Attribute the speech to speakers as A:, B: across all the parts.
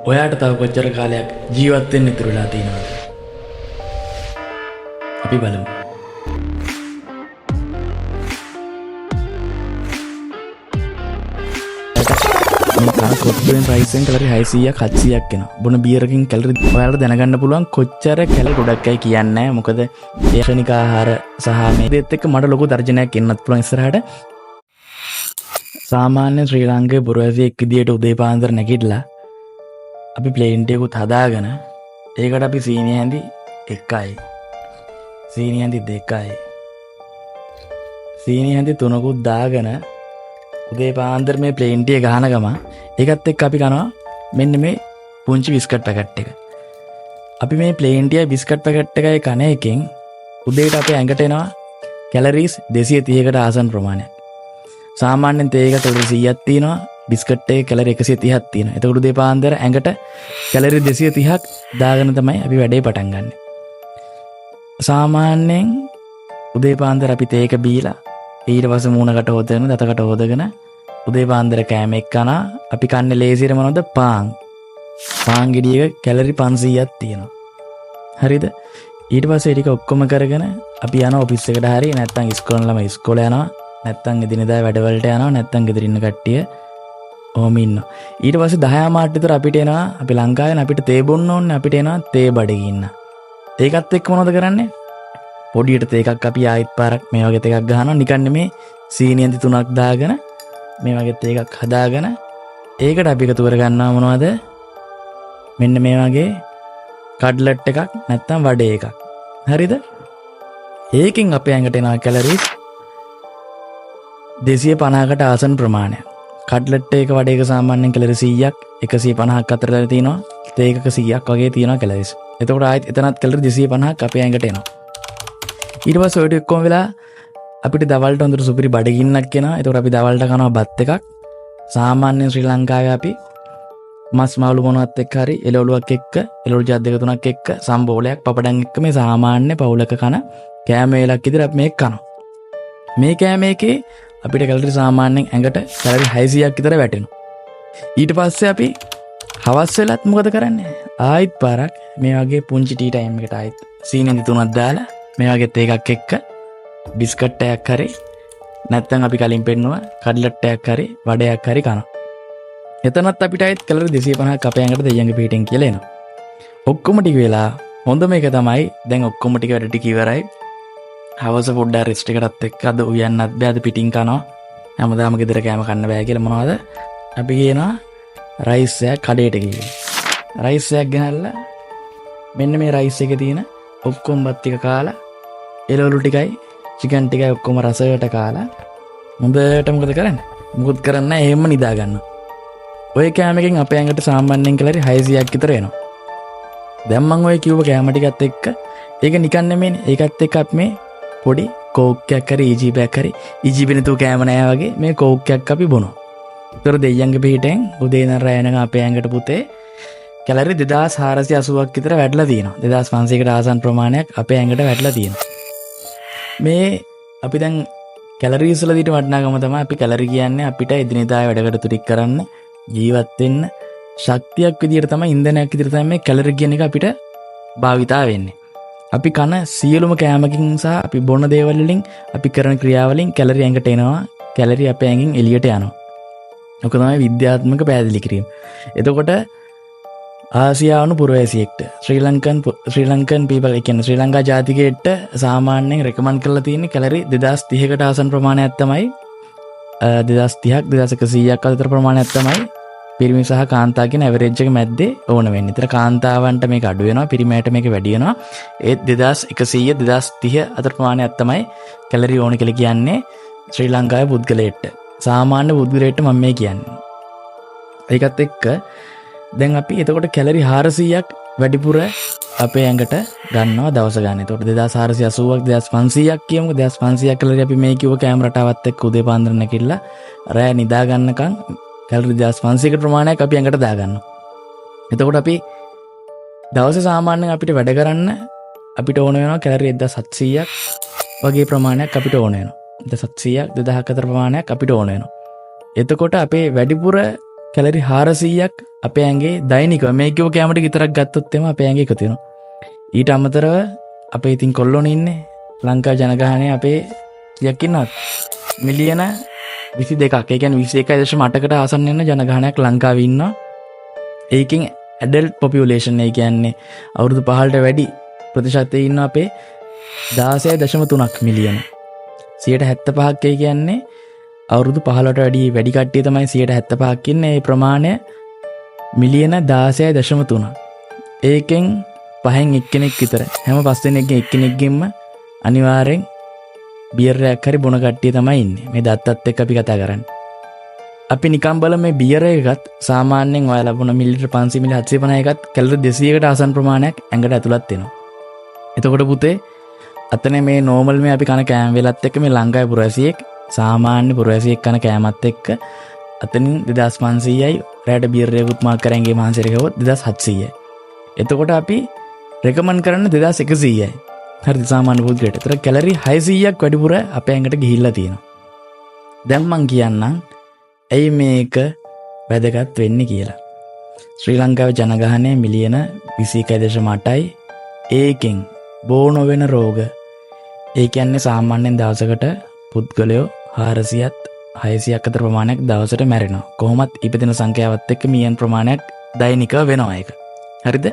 A: ඔයාට තව කොච්චර කාලයක් ජීවත් වෙන්න ඉතුරු වෙලා තියෙනවද? අපි බලමු. මේ ක්ලාස් කොට්ටුවෙන් රයිස් එකෙන් කැලරි 600ක් 700ක් එනවා. බොන බියර් එකකින් කැලරි ඔයාලට දැනගන්න පුළුවන් කොච්චර කැලරි ගොඩක්යි කියන්නේ නැහැ. මොකද ඒ ක්ෂණික ආහාර සහ මේ දෙත් එක්ක මට ලොකු තර්ජනයක් එන්නත් පුළුවන් ඉස්සරහට. සාමාන්‍ය ශ්‍රී ලාංකේය පුරවැසියෙක් විදියට උදේ පාන්දර නැගිටලා අපි ප්ලේන් ටිකකුත් හදාගෙන ඒකට අපි සීනි හැඳි 1යි සීනි හැඳි 2යි සීනි හැඳි 3කුත් දාගෙන උදේ පාන්දර මේ ප්ලේන් ටික ගහන ගම ඒකත් එක්ක අපි කනවා මෙන්න මේ පුංචි බිස්කට් පැකට් එක. අපි මේ ප්ලේන් ටික බිස්කට් පැකට් එකයි කන එකෙන් උදේට අපේ ඇඟට එනවා කැලරීස් 230කට ආසන්න ප්‍රමාණයක්. සාමාන්‍යයෙන් තේ එක කැලරි 100ක් තියෙනවා. බිස්කට් එකේ කැලරි 130ක් තියෙනවා. එතකොට උදේ පාන්දර ඇඟට කැලරි 230ක් දාගෙන තමයි අපි වැඩේ පටන් ගන්න. සාමාන්‍යයෙන් උදේ පාන්දර අපි තේ එක බීලා ඊට පස්සේ මූණකට හොදගෙන දතකට හොදගෙන උදේ පාන්දර කෑම එක්කනා අපි කන්නේ ලේසියර මොනවද? පාන් ගෙඩියක කැලරි 500ක් තියෙනවා. හරිද? ඊට පස්සේ ටික ඔක්කොම කරගෙන අපි යනවා ඔෆිස් එකට හරි නැත්නම් ඉස්කෝලේ ළමයි ඉස්කෝලේ යනවා නැත්නම් එදිනෙදා වැඩවලට යනවා නැත්නම් ගෙදර ඉන්න කට්ටිය ඕම ඉන්නවා. ඊට පස්සේ 10 මාට විතර අපිට එනවා අපි ලංකාවේ අපිට තේ බොන්න ඕනේ අපිට එනවා තේ බඩගින්න. ඒකත් එක්ක මොනවද කරන්නේ? පොඩියට තේ එකක් අපි ආයෙත් පාරක් මේ වගේ තේ එකක් ගහනවා නිකන් නෙමේ සීනි ඇඳි 3ක් දාගෙන මේ වගේ තේ එකක් හදාගෙන ඒකට අපි එකතු කර ගන්නවා මොනවද? මෙන්න මේ වගේ කඩ්ලට් එකක් නැත්නම් වඩේ එකක්. හරිද? ඒකෙන් අපේ ඇඟට එනවා කැලරිස් 250කට ආසන්න ප්‍රමාණයක්. කඩ්ලට් එක වඩේ එක සාමාන්‍යයෙන් කැලරි 100ක් 150ක් අතර තියෙනවා. තේ එකක 100ක් වගේ තියෙනවා කැලරිස්. එතකොට ආයෙත් එතනත් කැලරි 250ක් අපේ ඇඟට එනවා. ඊට පස්සේ ඔය ටික කොහොම වෙලා අපිට දවල්ට හොඳට සුපිරි බඩගින්නක් එනවා. එතකොට අපි දවල්ට කනවා බත් එකක්. සාමාන්‍යයෙන් ශ්‍රී ලංකාවේ අපි මස් මාළු මොනවත් එක්ක හරි එළවලුවක් එක්ක එළවලු ජාත් දෙක තුනක් එක්ක සම්බෝලයක් පපඩම් එක්ක මේ සාමාන්‍ය පවුලක කන කෑම වේලක් විතර අපි මේක කනවා. මේ කෑම එකේ අපිට කැලරි සාමාන්‍යයෙන් ඇඟට කැලරි 600ක් විතර වැටෙනවා. ඊට පස්සේ අපි හවස් වෙලත් මොකද කරන්නේ? ආයිත් පාරක් මේ වගේ පුංචි ටී ටයිම් එකට ආයිත් සීනි ඇඳි 3ක් දාලා මේ වගේ තේ එකක් එක්ක බිස්කට් එකක් හරි නැත්නම් අපි කලින් පෙන්නුවා කඩ්ලට් එකක් හරි වඩයක් හරි කනවා. එතනත් අපිට ආයිත් කැලරි 250ක් අපේ ඇඟට දෙයියන්ගේ පිටින් කියලා එනවා. ඔක්කොම ටික වෙලා හොඳම එක තමයි දැන් ඔක්කොම ටික වැඩ ටික ඉවරයි. හවස පොඩ්ඩක් රෙස්ට් එකකටත් එක්ක අද උයන්නත් බෑ අද පිටින් කනවා. හැමදාම ගෙදර කෑම කන්න බෑ කියලා මොනවද? අපි කියනවා රයිස් එකක් කඩේට ගිහින්. රයිස් එකක් ගෙනල්ලා මෙන්න මේ රයිස් එකේ තියෙන ඔක්කොම බත් ටික කාලා එළවලු ටිකයි චිකන් ටිකයි ඔක්කොම රසයට කාලා හොඳට මොකද කරන්නේ? මොකුත් කරන්නේ නැහැ එහෙම නිදා ගන්නවා. ඔය කෑම එකෙන් අපේ ඇඟට සාමාන්‍යයෙන් කැලරි 600ක් විතර එනවා. දැන් මම ඔය කිව්ව කෑම ටිකත් එක්ක ඒක නිකන් නෙමෙයිනේ. ඒකත් එක්ක අපි මේ පොඩි කෝක් එකක් හරි ඊජීප් එකක් හරි ඊජීප් වෙනතු කෑම නෑ වගේ මේ කෝක් එකක් අපි බොනවා. ඒතර දෙයියන්ගේ පිටින් උදේ ඉඳන් රැ වෙනකම් අපේ ඇඟට පුතේ කැලරි 2480ක් විතර වැඩිලා තියෙනවා. 2500කට ආසන්න ප්‍රමාණයක් අපේ ඇඟට වැඩිලා තියෙනවා. මේ අපි දැන් කැලරිස් වල දිට වටිනාකම තමයි අපි කැලරි කියන්නේ අපිට එදිනෙදා වැඩකට තුරික් කරන්න ජීවත් වෙන්න ශක්තියක් විදියට තමයි ඉන්ධනයක් විදියට තමයි මේ කැලරි කියන එක අපිට භාවිතා වෙන්නේ. අපි කන සියලුම කෑමකින් සහ අපි බොන දේවල් වලින් අපි කරන ක්‍රියාවලින් කැලරි ඇඟට එනවා. කැලරි අපේ ඇඟෙන් එළියට යනවා. ඔක තමයි විද්‍යාත්මක පැහැදිලි කිරීම. එතකොට ආසියානු පුරවැසියෙක්ට ශ්‍රී ලංකන් people කියන්නේ ශ්‍රී ලංකා ජාතිකයෙක්ට සාමාන්‍යයෙන් රෙකමන්ඩ් කරලා තියෙන්නේ කැලරි 2030කට ආසන්න ප්‍රමාණයක් තමයි 2030ක් 2100ක් අතර ප්‍රමාණයක් තමයි පිරිමි සහ කාන්තාවගේ ඇවරේජ් එක මැද්දේ ඕන වෙන්නේ. ඒතර කාන්තාවන්ට මේක අඩු වෙනවා පිරිමියට මේක වැඩි වෙනවා. ඒත් 2100 2030 අතර ප්‍රමාණයක් තමයි කැලරි ඕන කියලා කියන්නේ ශ්‍රී ලංකාවේ පුද්ගලයෙක්ට. සාමාන්‍ය පුද්ගලයෙක්ට මම මේ කියන්නේ. ඒකත් එක්ක දැන් අපි එතකොට කැලරි 400ක් වැඩිපුර අපේ ඇඟට ගන්නවා දවස ගන්න. එතකොට 2480ක් 2500ක් කියමුකෝ 2500ක් කැලරි අපි මේ කිව්ව කැමරා රටාවත් එක්ක උදේ පාන්දර නැගිටලා රෑ නිදා ගන්නකම් කැලරි 2500ක ප්‍රමාණයක් අපි ඇඟට දා ගන්නවා. එතකොට අපි දවසේ සාමාන්‍යයෙන් අපිට වැඩ කරන්න අපිට ඕන වෙනවා කැලරි 1700ක් වගේ ප්‍රමාණයක් අපිට ඕන වෙනවා. 1700ක් 2000ක අතර ප්‍රමාණයක් අපිට ඕන වෙනවා. එතකොට අපේ වැඩිපුර කැලරි 400ක් අපේ ඇඟේ දෛනිකව මේ කිව්ව කැම ටික විතරක් ගත්තොත් එම අපේ ඇඟේ එකතු වෙනවා. ඊට අමතරව අපේ ඉතින් කොල්ලෝනේ ඉන්නේ ලංකා ජනගහනය අපේ කීයක් ඉන්නවද? මිලියන 22ක්. ඒ කියන්නේ 21.8කට ආසන්න වෙන ජනගහනයක් ලංකාවේ ඉන්නවා. ඒකෙන් ඇඩල්ට් පොපියුලේෂන් ඒ කියන්නේ අවුරුදු 15ට වැඩි ප්‍රතිශතයේ ඉන්න අපේ 16.3ක් මිලියන. 75ක් ඒ කියන්නේ අවුරුදු 15ට වැඩි කට්ටිය තමයි 75ක් ඉන්නේ. ඒ ප්‍රමාණය මිලියන 16.3. ඒකෙන් පහෙන් එක්කෙනෙක් විතර හැම 5 දෙනෙක්ගෙන් එක්කෙනෙක්ගෙන්ම අනිවාර්යෙන් බියර් එකක් හරි බොන කට්ටිය තමයි ඉන්නේ. මේ දත්තත් එක්ක අපි කතා කරන්නේ. අපි නිකම් බලමු මේ බියර් එකත් සාමාන්‍යයෙන් ඔයාලා බොන මිලිලිටර් 500 මිලි 750 එකත් කැලරි 200කට ආසන්න ප්‍රමාණයක් ඇඟට ඇතුළත් වෙනවා. එතකොට පුතේ අතන මේ නෝමල් මේ අපි කන කෑම වෙලත් එක්ක මේ ලංකාවේ පුරවැසියෙක් සාමාන්‍ය පුරවැසියෙක් කන කෑමත් එක්ක අතනින් 2500යි රැට බියර් එකකුත් මාක් කරන්ගේ මාංශයට ගවොත් 2700යි. එතකොට අපි රෙකමන්ඩ් කරන්න 2100යි. හරිද සාමාන්‍ය පුද්ගලයාට. ඒතර කැලරි 600ක් වැඩිපුර අපේ ඇඟට ගිහිල්ලා තියෙනවා. දැන් මං කියන්නම් ඇයි මේක වැදගත් වෙන්නේ කියලා. ශ්‍රී ලංකාවේ ජනගහනය මිලියන 21.8යි. ඒකෙන් බෝ නොවන රෝග ඒ කියන්නේ සාමාන්‍යයෙන් දවසකට පුද්ගලයෝ 400ත් 600ක් අතර ප්‍රමාණයක් දවසට මැරෙනවා. කොහොමත් ඉපදෙන සංඛ්‍යාවත් එක්ක මිලියන් ප්‍රමාණයක් දෛනිකව වෙනවා ඒක. හරිද?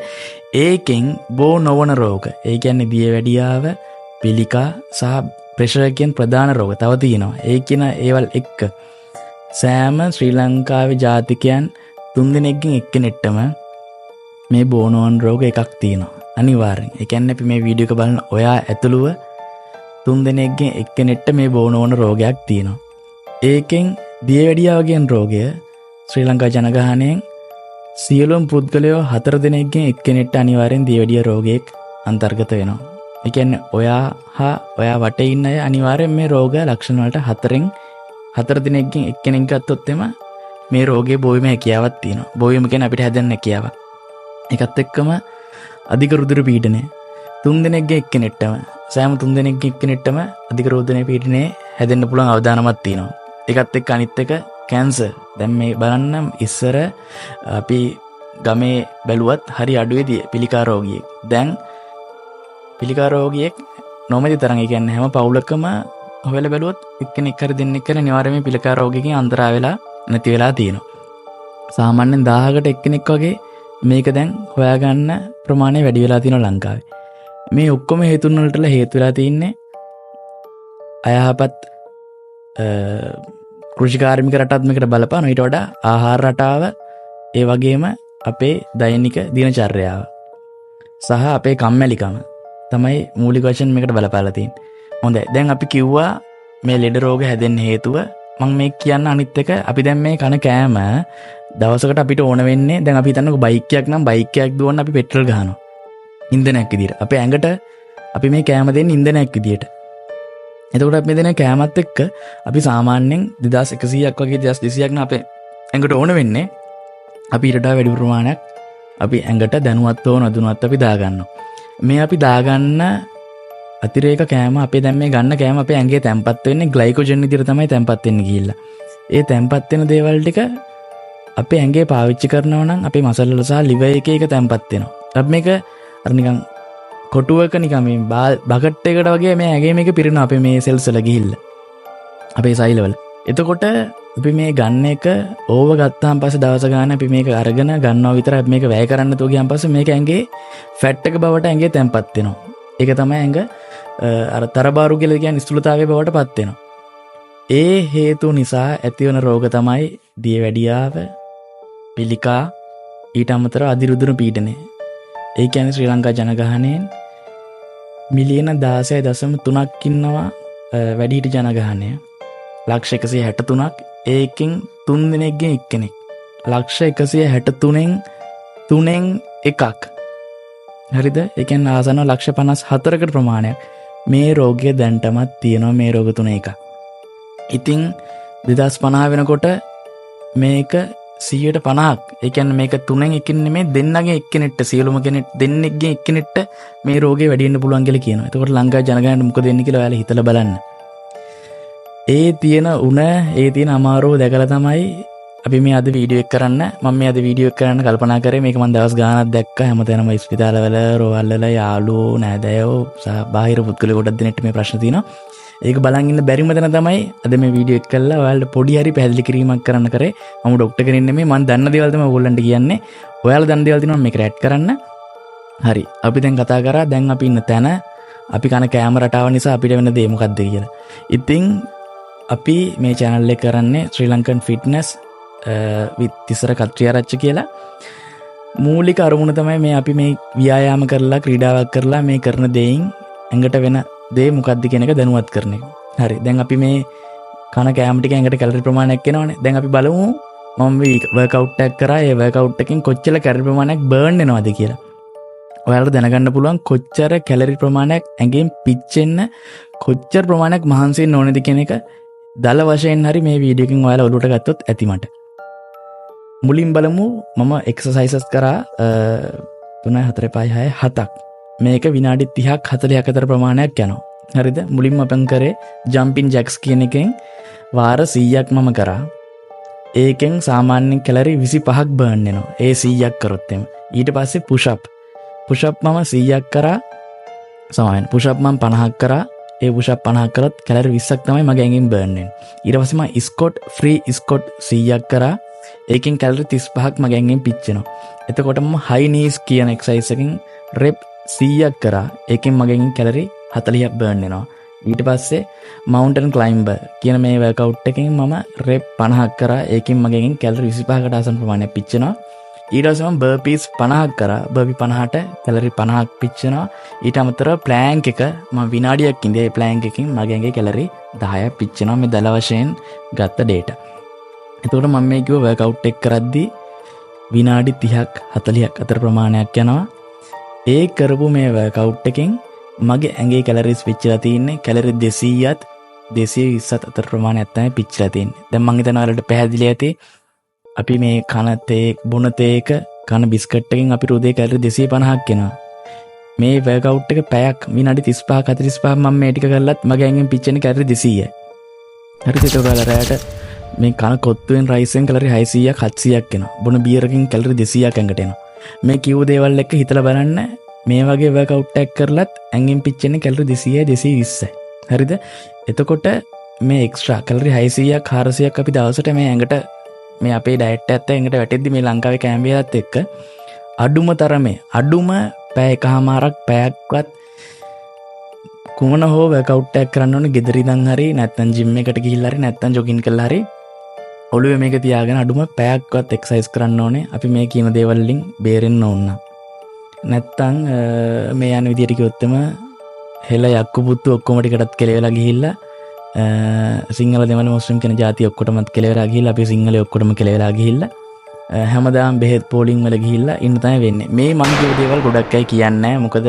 A: ඒකෙන් බෝ නොවන රෝග ඒ කියන්නේ දියවැඩියාව, පිළිකා සහ ප්‍රෙෂර් කියන ප්‍රධාන රෝග තව තියෙනවා. ඒ කියන ඒවල් එක්ක සෑම ශ්‍රී ලංකාවේ ජාතිකයන් 3 දෙනෙක්ගෙන් එක්කෙනෙක්ටම මේ බෝ නොවන රෝග එකක් තියෙනවා. අනිවාර්යෙන්. ඒ කියන්නේ අපි මේ වීඩියෝ එක බලන ඔයා ඇතුළුව 3 දෙනෙක්ගෙන් එක්කෙනෙක්ට මේ බෝ නොවන රෝගයක් තියෙනවා. ඒකෙන් දියවැඩියාව කියන රෝගය ශ්‍රී ලංකා ජනගහනයෙන් සියලුම පුද්ගලයෝ 4 දෙනෙක්ගෙන් එක්කෙනෙක්ට අනිවාර්යෙන් දියවැඩිය රෝගයක් අන්තර්ගත වෙනවා. ඒ කියන්නේ ඔයා හා ඔයා වටේ ඉන්න අය අනිවාර්යෙන් මේ රෝග ලක්ෂණ වලට 4 දෙනෙක්ගෙන් එක්කෙනෙක් ගත්තොත් එම මේ රෝගේ බෝ වීම හැකියාවක් තියෙනවා. බෝ වීම කියන්නේ අපිට හැදෙන්න හැකියාවක්. ඒකත් එක්කම අධික රුධිර පීඩනය 3 දෙනෙක්ගෙන් එක්කෙනෙක්ටම සෑම 3 දෙනෙක්ගෙන් එක්කෙනෙක්ටම අධික රුධිර පීඩනය හැදෙන්න පුළුවන් අවදානමක් තියෙනවා. ඒකත් එක්ක අනිත් එක කැන්සර්. දැන් මේ බලන්න ඉස්සර අපි ගමේ බැලුවත් හරි අඩුවේදී පිළිකා රෝගියෙක්. දැන් පිළිකා රෝගියෙක් නොමැති තරම්. ඒ කියන්නේ හැම පවුලකම හොයලා බැලුවොත් එක්කෙනෙක් හරි දෙන්නෙක් හරි අනිවාර්යයෙන්ම පිළිකා රෝගියකින් අන්තරා වෙලා නැති වෙලා තියෙනවා. සාමාන්‍යයෙන් 1000කට එක්කෙනෙක් වගේ මේක දැන් හොයාගන්න ප්‍රමාණය වැඩි වෙලා තියෙනවා ලංකාවේ. මේ ඔක්කොම හේතුන් වලට හේතු වෙලා තින්නේ අයහපත් කෘෂිකාර්මික රටත් මේකට බලපාන. ඊට වඩා ආහාර රටාව ඒ වගේම අපේ දෛනික දිනචර්යාව සහ අපේ කම්මැලිකම තමයි මූලික වශයෙන් මේකට බලපාලා තියෙන්නේ. හොඳයි. දැන් අපි කිව්වා මේ ලෙඩ රෝග හැදෙන්න හේතුව. මම මේ කියන්න අනිත් එක අපි දැන් මේ කන කෑම දවසකට අපිට ඕන වෙන්නේ දැන් අපි හිතන්නකෝ බයික් එකක් නම් බයික් එකක් දුවන්න අපි පෙට්‍රල් ගහනවා. ඉන්ධනයක් විදියට. අපේ ඇඟට අපි මේ කෑම දෙන්නේ ඉන්ධනයක් විදියට. එතකොට අපි මේ දෙන කෑමත් එක්ක අපි සාමාන්‍යයෙන් 2100ක් වගේ 2200ක් නම් අපේ ඇඟට ඕන වෙන්නේ. අපි ඊට වඩා වැඩි ප්‍රමාණයක් අපි ඇඟට දැනුවත් හෝ නොදැනුවත් අපි දාගන්නවා. මේ අපි දාගන්න අතිරේක කෑම අපේ දැන් මේ ගන්න කෑම අපේ ඇඟේ තැම්පත් වෙන්නේ ග්ලයිකෝජන් විදියට තමයි තැම්පත් වෙන්නේ ගිහිල්ලා. ඒ තැම්පත් වෙන දේවල් ටික අපේ ඇඟේ පාවිච්චි කරනවා නම් අපේ මසල් වල සහ liver එකේ එක තැම්පත් වෙනවා. අපි මේක අර නිකන් කොටුවක නිකන් මේ බකට් එකකට වගේ මේ ඇඟේ මේක පිරෙනවා අපේ මේ සෙල්ස් වල ගිහිල්ලා. අපේ සෛල වල. එතකොට අපි මේ ගන්න එක ඕව ගත්තාන් පස්සේ දවස ගාන අපි මේක අරගෙන ගන්නවා විතරයි. අපි මේක වැය කරන්න තෝ ගියාන් පස්සේ මේක ඇඟේ ෆැට් එක බවට ඇඟේ තැම්පත් වෙනවා. ඒක තමයි ඇඟ අර තරබාරු කියලා කියන්නේ ස්ථූලතාවයේ බවට පත් වෙනවා. ඒ හේතු නිසා ඇතිවන රෝග තමයි දියවැඩියාව, පිළිකා, ඊට අමතරව අධිරුධිර පීඩනය. ඒ කියන්නේ ශ්‍රී ලංකා ජනගහනයෙන් මිලියන 16.3ක් ඉන්නවා වැඩිහිටි ජනගහනය. ලක්ෂ 163ක්. ඒකෙන් 3 දෙනෙක්ගෙන් එක්කෙනෙක්. ලක්ෂ 163න් 3න් එකක්. හරිද? ඒ කියන්නේ ආසන්න ලක්ෂ 54කට ප්‍රමාණයක් මේ රෝගය දැන්ටමත් තියෙනවා. මේ රෝග තුන එකක්. ඉතින් 2050 වෙනකොට මේක 150ක්. ඒ කියන්නේ මේක තුනෙන් එකකින් නෙමෙයි දෙන්නගෙන් එක්කෙනෙක්ට සියලුම කෙනෙක් දෙන්නෙක්ගෙන් එක්කෙනෙක්ට මේ රෝගේ වැඩි වෙන්න පුළුවන් කියලා කියනවා. එතකොට ලංකාවේ ජනගහනයට මොකද වෙන්නේ කියලා ඔයාලා හිතලා බලන්න. ඒ තියෙන උණ ඒ තියෙන අමාරුව දැකලා තමයි අපි මේ අද වීඩියෝ එක කරන්න මම මේ අද වීඩියෝ එක කරන්න කල්පනා කරේ මේක මම දවස් ගාණක් දැක්කා හැමතැනම ස්පිතාලවල රෝහල් වල යාළුවෝ නෑදෑයෝ සහ බාහිර පුද්ගලයෝ ගොඩක් දෙනෙක්ට මේ ප්‍රශ්න තියෙනවා. ඒක බලන් ඉන්න බැරිම තැන තමයි අද මේ වීඩියෝ එක කළා ඔයාලට පොඩි හරි පැහැදිලි කිරීමක් කරන්න කරේ. මම ડોක්ටර් කෙනෙක් නෙමෙයි මම දන්න දේවල් තමයි ඔයගොල්ලන්ට කියන්නේ. ඔයාලා දන්න දේවල් තියෙනවා මේක රැඩ් කරන්න. හරි. අපි දැන් කතා කරා දැන් අපි ඉන්න තැන අපි කන කෑම රටාව නිසා අපිට වෙන දේ මොකක්ද කියලා. ඉතින් අපි මේ channel එක කරන්නේ ශ්‍රී ලංකන් ෆිට්නස් with තිසර කත්‍රියාරච්චි කියලා. මූලික අරමුණ තමයි මේ අපි මේ ව්‍යායාම කරලා ක්‍රීඩාවක් කරලා මේ කරන දෙයින් ඇඟට වෙන දේ මොකක්ද කියන එක දැනුවත් කරන එක. හරි. දැන් අපි මේ කන කෑම ටික ඇඟට කැලරි ප්‍රමාණයක් එනවනේ. දැන් අපි බලමු මම වර්කවුට් එකක් කරා. ඒ වර්කවුට් එකෙන් කොච්චර කැලරි ප්‍රමාණයක් බර්න් වෙනවද කියලා. ඔයාලට දැනගන්න පුළුවන් කොච්චර කැලරි ප්‍රමාණයක් ඇඟෙන් පිච්චෙන්න කොච්චර ප්‍රමාණයක් මහන්සි වෙන්න ඕනේද කියන එක දල වශයෙන් හරි මේ වීඩියෝ එකෙන් ඔයාලා ඔලුවට ගත්තොත් ඇති මට. මුලින් බලමු මම එක්සර්සයිසස් කරා 3 4 5 6 7ක්. මේක විනාඩි 30ක් 40ක් අතර ප්‍රමාණයක් යනවා. හරිද? මුලින්ම අපෙන් කරේ ජම්පින් ජැක්ස් කියන එකෙන් වාර 100ක් මම කරා. ඒකෙන් සාමාන්‍යයෙන් කැලරි 25ක් බර්න් වෙනවා. ඒ 100ක් කරොත් එම. ඊට පස්සේ පුෂ් අප් මම 100ක් කරා. සමාවෙන් පුෂ් අප් මම 50ක් කරා. ඒ පුෂ් අප් 50ක් කරත් කැලරි 20ක් තමයි මගේ ඇඟෙන් බර්න් වෙන්නේ. ඊට පස්සේ මම ස්කොට් ෆ්‍රී ස්කොට් 100ක් කරා. ඒකෙන් කැලරි 35ක් මගේ ඇඟෙන් පිච්චෙනවා. එතකොට මම හයි නීස් කියන එක්සර්සයිස් එකෙන් රෙප් 100ක් කරා. ඒකෙන් මගේ ඇඟෙන් කැලරි 40ක් බර්න් වෙනවා. ඊට පස්සේ මවුන්ටන් ක්ලයිම්බර් කියන මේ වර්කවුට් එකෙන් මම රෙප් 50ක් කරා. ඒකෙන් මගේ ඇඟෙන් කැලරි 25කට ආසන්න ප්‍රමාණයක් පිච්චෙනවා. ඊට පස්සේ මම බර්පීස් 50ක් කරා. බර්පී 50ට කැලරි 50ක් පිච්චෙනවා. ඊට අමතරව ප්ලෑන්ක් එක මම විනාඩියක් ඉඳේ. ඒ ප්ලෑන්ක් එකෙන් මගේ ඇඟේ කැලරි 10ක් පිච්චෙනවා. මේ දල වශයෙන් ගත්ත ඩේටා. එතකොට මම මේ කිව්ව වර්කවුට් එක කරද්දී විනාඩි 30ක් 40ක් අතර ප්‍රමාණයක් යනවා. ඒ කරපු මේ වර්කවුට් එකෙන් මගේ ඇඟේ කැලරිස් පිච්චලා තියෙන්නේ කැලරි 200ත් 220ත් අතර ප්‍රමාණයක් තමයි පිච්චලා තියෙන්නේ. දැන් මම හිතනවා ඔයාලට පැහැදිලි ඇති. අපි මේ කන තේ බොන තේක කන බිස්කට් එකෙන් අපිට උදේ කැලරි 250ක් එනවා. මේ වර්කවුට් එක පැයක් විනාඩි 35ක් 45ක් මම මේ ටික කරලත් මගේ ඇඟෙන් පිච්චෙන්නේ කැලරි 200යි. හරිද? ඒක ඔයාලා රැයට මේ කන කොත්තුවෙන් රයිසෙන් කැලරි 600ක් 700ක් එනවා. බොන බියරකින් කැලරි 200ක් ඇඟට එනවා. මේ කිව් දේවල් එක්ක හිතලා බලන්න මේ වගේ වර්කවුට් එකක් කරලත් ඇඟෙන් පිච්චෙන්නේ කැලරි 200යි 220යි. හරිද? එතකොට මේ එක්ස්ට්‍රා කැලරි 600ක් 400ක් අපි දවසට මේ ඇඟට මේ අපේ ඩයට් එකත් ඇඟට වැටෙද්දි මේ ලංකාවේ කැම්බියලත් එක්ක අඩුම තරමේ අඩුම පැය එකමාරක් පැයක්වත් කුමන හෝ වර්කවුට් එකක් කරන්න ඕනේ. ගෙදර ඉඳන් හරි නැත්නම් ජිම් එකට ගිහිල්ලා හරි නැත්නම් ජොගින් කරලා හරි ඔළුවේ මේක තියාගෙන අඩුම පැයක්වත් එක්සර්සයිස් කරන්න ඕනේ. අපි මේ කියන දේවල් වලින් බේරෙන්න ඕන. නැත්තම් මේ යන විදියට කිව්වොත්ම හෙළ යක්කු පුත්තු ඔක්කොම ටිකටත් කෙලවෙලා ගිහිල්ලා සිංහල දෙමළ මුස්ලිම් කියන ජාති ඔක්කොටමත් කෙලවෙලා ගිහිල්ලා අපි සිංහලයේ ඔක්කොටම කෙලවෙලා ගිහිල්ලා හැමදාම බෙහෙත් පෝලිං වල ගිහිල්ලා ඉන්න තමයි වෙන්නේ. මේ මම කියව දේවල් ගොඩක් අය කියන්නේ නැහැ. මොකද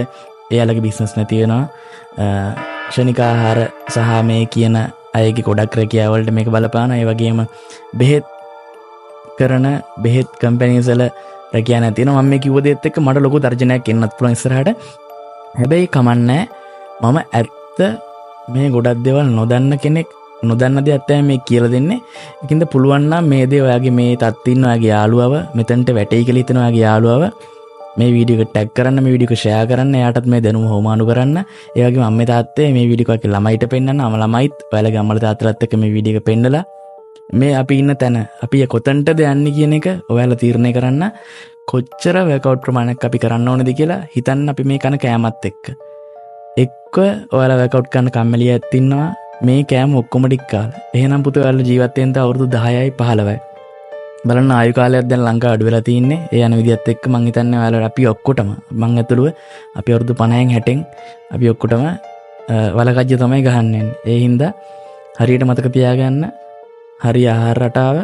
A: එයාලගේ බිස්නස් නැති වෙනවා. ක්ෂණික ආහාර සහ මේ කියන අයගේ ගොඩක් රැකියාව වලට මේක බලපාන. ඒ වගේම බෙහෙත් කරන බෙහෙත් කම්පැනිස් වල රැකියාව නැති වෙනවා. මම මේ කිව්ව දේත් එක්ක මට ලොකු තර්ජනයක් එන්නත් පුළුවන් ඉස්සරහට. හැබැයි කමන්නේ මම ඇත්ත මේ ගොඩක් දේවල් නොදන්න කෙනෙක් නොදන්න දෙයක් තමයි මේ කියලා දෙන්නේ. ඒකින්ද පුළුවන් නම් මේ දේ ඔයාගේ මේ තත්ත්වයේ ඉන්න ඔයාගේ යාළුවව මෙතනට වැටෙයි කියලා හිතන ඔයාගේ යාළුවව මේ වීඩියෝ එක ටැග් කරන්න, මේ වීඩියෝ එක ෂෙයා කරන්න, එයාටත් මේ දැනුම හොමානු කරන්න. ඒ වගේම අම්මේ තාත්තේ මේ වීඩියෝ එක ළමයිට පෙන්නන්න, ළමයිත් ඔයාලගේ අම්මලා තාත්තලාත් එක්ක මේ වීඩියෝ එක පෙන්නලා මේ අපි ඉන්න තැන අපි කොතනටද යන්නේ කියන එක ඔයාලා තීරණය කරන්න. කොච්චර වර්කවුට් ප්‍රමාණයක් අපි කරන්න ඕනද කියලා හිතන්න. අපි මේ කන කෑමත් එක්ක ඔයාලා වර්කවුට් කරන කම්මැලියෙක් ඉන්නවා. මේ කෑම ඔක්කොම ටික කාලා. එහෙනම් පුතේ ඔයාලා ජීවත් වෙන්න තව අවුරුදු 10යි 15යි. බලන්න ආයු කාලයක් දැන් ලංකාව අඩු වෙලා තින්නේ. ඒ යන විදිහත් එක්ක මම හිතන්නේ ඔයාලා අපි ඔක්කොටම මං ඇතුළුව අපි අවුරුදු 50න් 60න් අපි ඔක්කොටම වලකජ්‍ය තමයි ගහන්නේ. ඒ හින්දා හරියට මතක තියාගන්න හරි ආහාර රටාව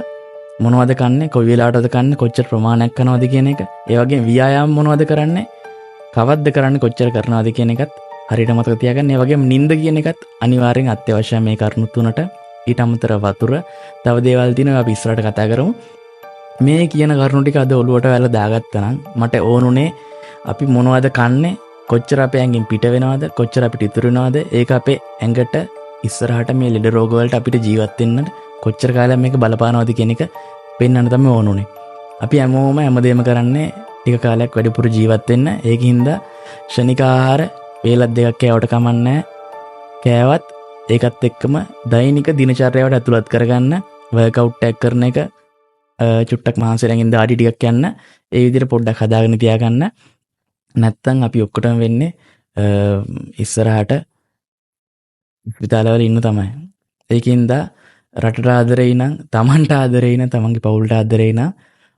A: මොනවද කන්නේ, කොයි වෙලාවටද කන්නේ, කොච්චර ප්‍රමාණයක් කනවද කියන එක. ඒ වගේම ව්‍යායාම මොනවද කරන්නේ, කවද්ද කරන්නේ, කොච්චර කරනවද කියන එකත් හරියට මතක තියාගන්න. ඒ වගේම නිින්ද කියන එකත් අනිවාර්යෙන් අත්‍යවශ්‍යයි මේ කරුණු තුනට. ඊට අමතරව වතුර, තව දේවල් තියෙනවා අපි ඉස්සරහට කතා කරමු. මේ කියන කරුණු ටික අද ඔළුවට වැල්ලා දාගත්තා නම් මට ඕනුනේ අපි මොනවද කන්නේ, කොච්චර අපේ ඇඟෙන් පිට වෙනවද, කොච්චර අපිට ඉතුරු වෙනවද, ඒක අපේ ඇඟට ඉස්සරහට මේ ලෙඩ රෝග වලට අපිට ජීවත් වෙන්න කොච්චර කාලයක් මේක බලපානවද කියන එක පෙන්වන්න තමයි ඕනුනේ. අපි හැමෝම හැමදේම කරන්නේ ටික කාලයක් වැඩිපුර ජීවත් වෙන්න. ඒකින්ද ක්ෂණික ආහාර වේලක් දෙකක් කෑවට කමන්නේ. කෑවත් ඒකත් එක්කම දෛනික දිනචර්යාවට ඇතුළත් කරගන්න. වර්කවුට් එකක් කරන එක, චුට්ටක් මහන්සියෙන් දාඩි ටිකක් යන්න, ඒ විදිහට පොඩ්ඩක් හදාගෙන තියාගන්න. නැත්තම් අපි ඔක්කොටම වෙන්නේ ඉස්සරහට විතාලවල ඉන්න තමයි. ඒකින්ද රටට ආදරේ නම්, තමන්ට ආදරේ නම්, තමන්ගේ පවුලට ආදරේ නම්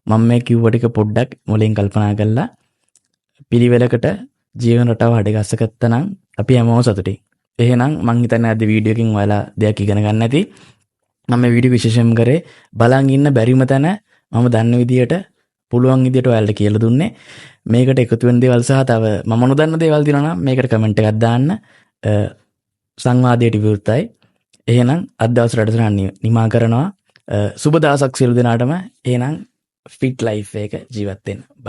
A: මම මේ කිව්ව ටික පොඩ්ඩක් මොලෙන් කල්පනා කරලා පිළිවෙලකට ජීවන රටාව හදගස්සගත්තා නම් අපි හැමෝම සතුටින්. එහෙනම් මං හිතන්නේ අද වීඩියෝ එකකින් ඔයාලා දෙයක් ඉගෙන ගන්න ඇති. මම මේ වීඩියෝ විශේෂයෙන් කරේ බලන් ඉන්න බැරිම තැන මම දන්න විදියට පුළුවන් විදියට ඔයාලට කියලා දුන්නේ. මේකට එකතු වෙන දේවල් සහ තව මම නොදන්න දේවල් දිනනවා නම් මේකට කමෙන්ට් එකක් දාන්න. සංවාදයට විවෘතයි. එහෙනම් අද දවසේ වැඩසටහන නිමා කරනවා. සුබ දවසක් සියලු දෙනාටම. එහෙනම් ෆිට් ලයිෆ් එක ජීවත් වෙන්න. බයි.